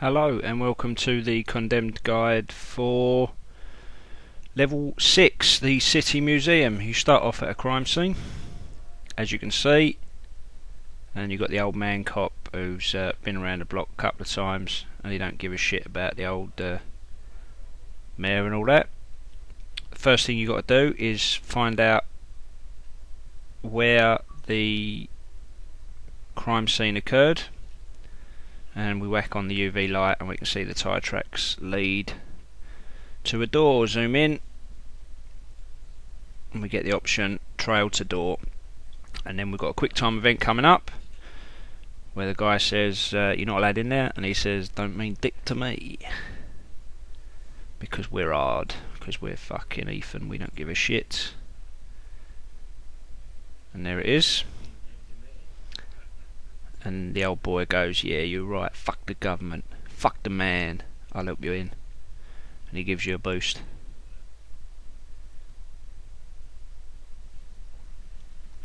Hello and welcome to the Condemned Guide for Level 6, the City Museum. You start off at a crime scene, as you can see, and you've got the old man cop who's been around the block a couple of times and he don't give a shit about the old mayor and all that. The first thing you got to do is find out where the crime scene occurred, and we whack on the UV light and we can see the tyre tracks lead to a door. Zoom in and we get the option trail to door, and then we've got a quick time event coming up where the guy says you're not allowed in there, and he says don't mean dick to me, because we're hard, because we're fucking Ethan, we don't give a shit. And there it is. And the old boy goes, yeah, you're right, fuck the government, fuck the man, I'll help you in. And he gives you a boost.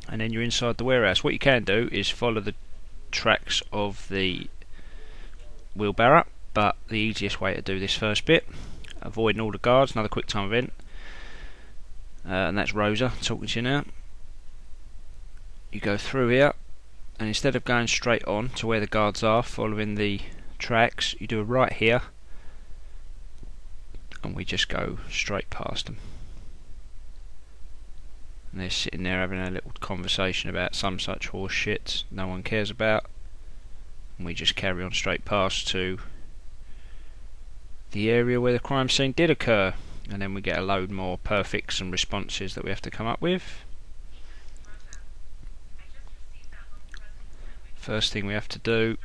And then you're inside the warehouse. What you can do is follow the tracks of the wheelbarrow, but the easiest way to do this first bit, avoiding all the guards, another quick time event, and that's Rosa talking to you now. You go through here, and instead of going straight on to where the guards are following the tracks, you do a right here and we just go straight past them, and they're sitting there having a little conversation about some such horse shit no one cares about, and we just carry on straight past to the area where the crime scene did occur, and then we get a load more perfects and responses that we have to come up with. First thing we have to do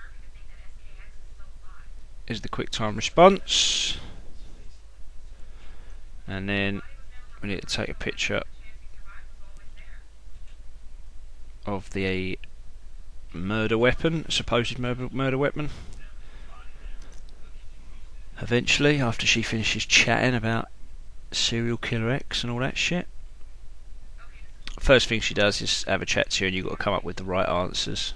is the quick time response, and then we need to take a picture of the murder weapon, supposed murder weapon. Eventually, after she finishes chatting about serial killer X and all that shit, first thing she does is have a chat to you, and you've got to come up with the right answers.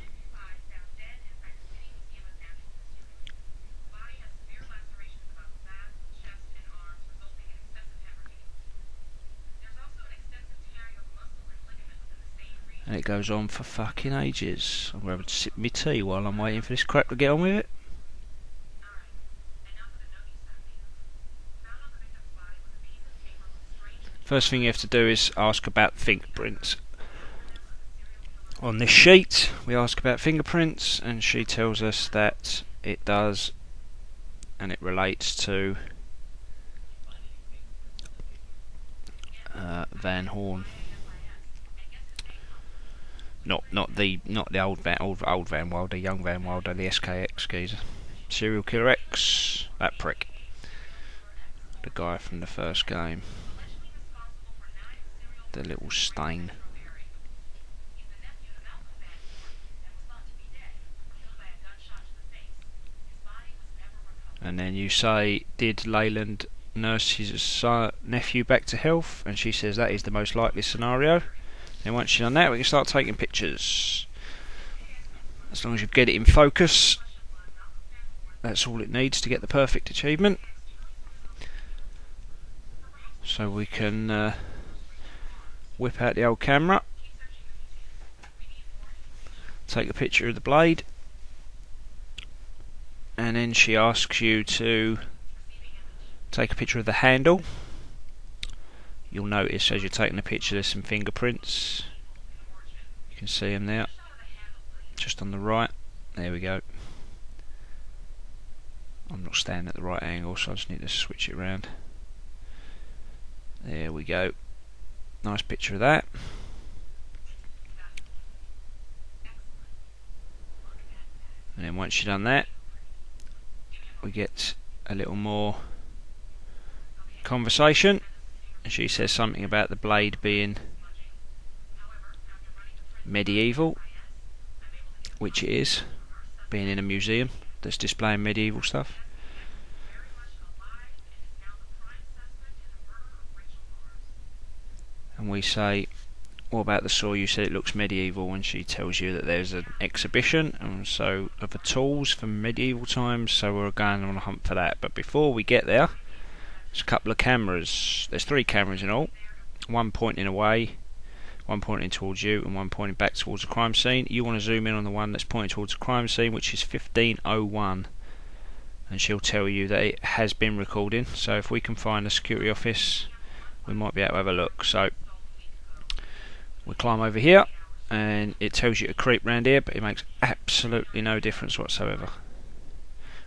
And it goes on for fucking ages. I'm going to sip my tea while I'm waiting for this crap to get on with it. First thing you have to do is ask about fingerprints. On this sheet we ask about fingerprints, and she tells us that it does, and it relates to Van Horn. Not the old Van Wilder, young Van Wilder, the SKX geezer. Serial killer X, that prick. The guy from the first game. The little stain. And then you say, did Leyland nurse his nephew back to health? And she says that is the most likely scenario. And once you've done that, we can start taking pictures. As long as you get it in focus, that's all it needs to get the perfect achievement. So we can whip out the old camera, take a picture of the blade, and then she asks you to take a picture of the handle. You'll notice as you're taking the picture there's some fingerprints. You can see them there, just on the right. There we go. I'm not standing at the right angle, so I just need to switch it around. There we go. Nice picture of that. And then once you've done that, we get a little more conversation. And she says something about the blade being medieval, which it is, being in a museum that's displaying medieval stuff. And we say, What about the saw? You said it looks medieval, and she tells you that there's an exhibition and so of the tools from medieval times, so we're going on a hunt for that. But before we get there, there's a couple of cameras. There's 3 cameras in all, one pointing away, one pointing towards you, and one pointing back towards the crime scene. You want to zoom in on the one that's pointing towards the crime scene, which is 1501, and she'll tell you that it has been recording. So if we can find the security office, we might be able to have a look. So we climb over here, and it tells you to creep round here, but it makes absolutely no difference whatsoever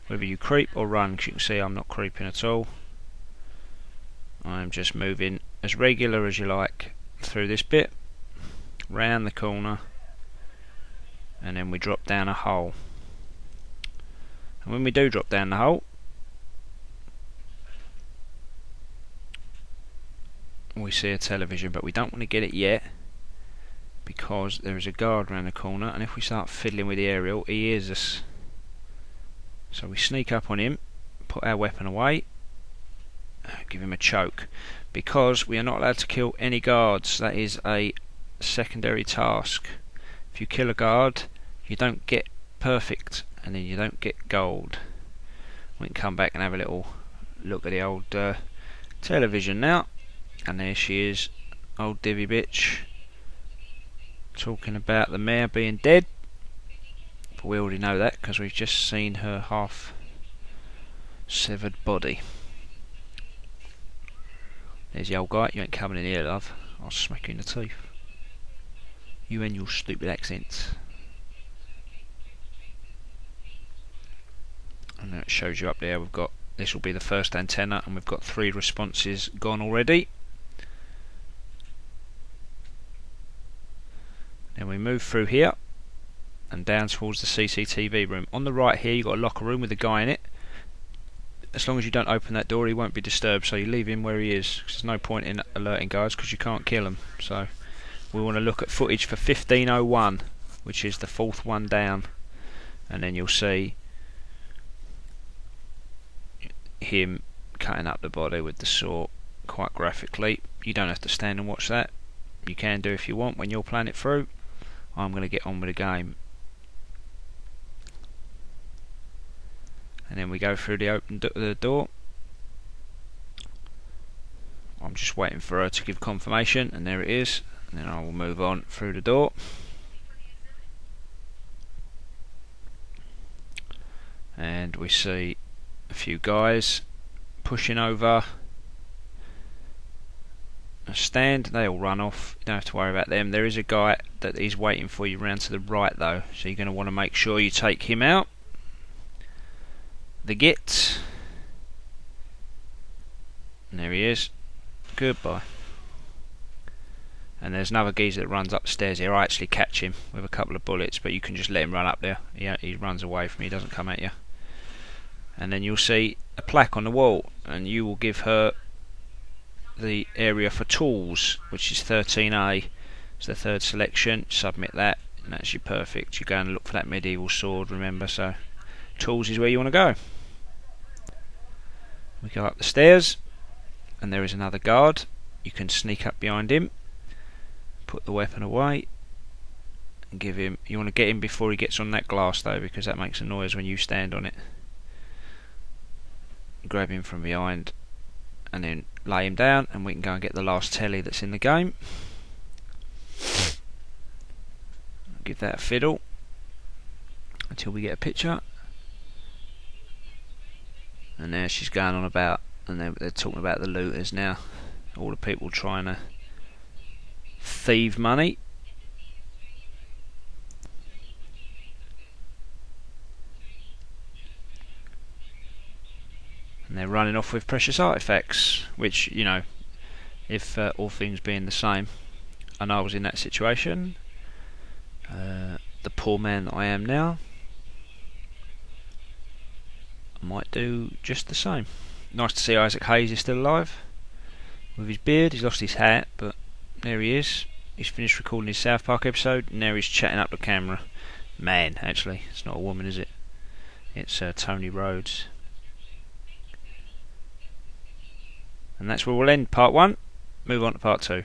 whether you creep or run, because you can see I'm not creeping at all. I'm just moving as regular as you like through this bit, round the corner, and then we drop down a hole. And when we do drop down the hole, we see a television, but we don't want to get it yet because there is a guard around the corner, and if we start fiddling with the aerial, he hears us. So we sneak up on him, put our weapon away, give him a choke, because we are not allowed to kill any guards. That is a secondary task. If you kill a guard, you don't get perfect, and then you don't get gold. We can come back and have a little look at the old television now, and there she is, old divvy bitch, talking about the mayor being dead, but we already know that because we've just seen her half severed body. There's the old guy. You ain't coming in here, love. I'll smack you in the teeth. You and your stupid accents. And it shows you up there, we've got, this will be the first antenna, and we've got 3 responses gone already. Then we move through here and down towards the CCTV room. On the right here you've got a locker room with a guy in it. As long as you don't open that door, he won't be disturbed, so you leave him where he is. There's no point in alerting guards because you can't kill them. So we want to look at footage for 1501, which is the 4th one down, and then you'll see him cutting up the body with the saw quite graphically. You don't have to stand and watch that. You can do if you want when you're playing it through. I'm going to get on with the game. And then we go through the open the door. I'm just waiting for her to give confirmation, and there it is. And then I will move on through the door. And we see a few guys pushing over a stand. They all run off. You don't have to worry about them. There is a guy that is waiting for you round to the right though, so you're going to want to make sure you take him out. The git. And there he is. Goodbye. And there's another geezer that runs upstairs here. I actually catch him with a couple of bullets, but you can just let him run up there. He runs away from you, he doesn't come at you. And then you'll see a plaque on the wall, and you will give her the area for tools, which is 13A. It's the 3rd selection. Submit that, and that's your perfect. You go and look for that medieval sword, remember, so tools is where you want to go. We go up the stairs, and there is another guard. You can sneak up behind him, put the weapon away, and give him, you want to get him before he gets on that glass though, because that makes a noise when you stand on it. Grab him from behind and then lay him down, and we can go and get the last telly that's in the game. Give that a fiddle until we get a picture. And there she's going on about, and they're talking about the looters now, all the people trying to thieve money. And they're running off with precious artifacts, which, you know, if all things being the same, and I was in that situation, the poor man that I am now, I might do just the same. Nice to see Isaac Hayes is still alive with his beard. He's lost his hat, but there he is. He's finished recording his South Park episode, and now he's chatting up the camera. Man, actually, it's not a woman, is it? It's Tony Rhodes. And that's where we'll end part 1. Move on to part 2.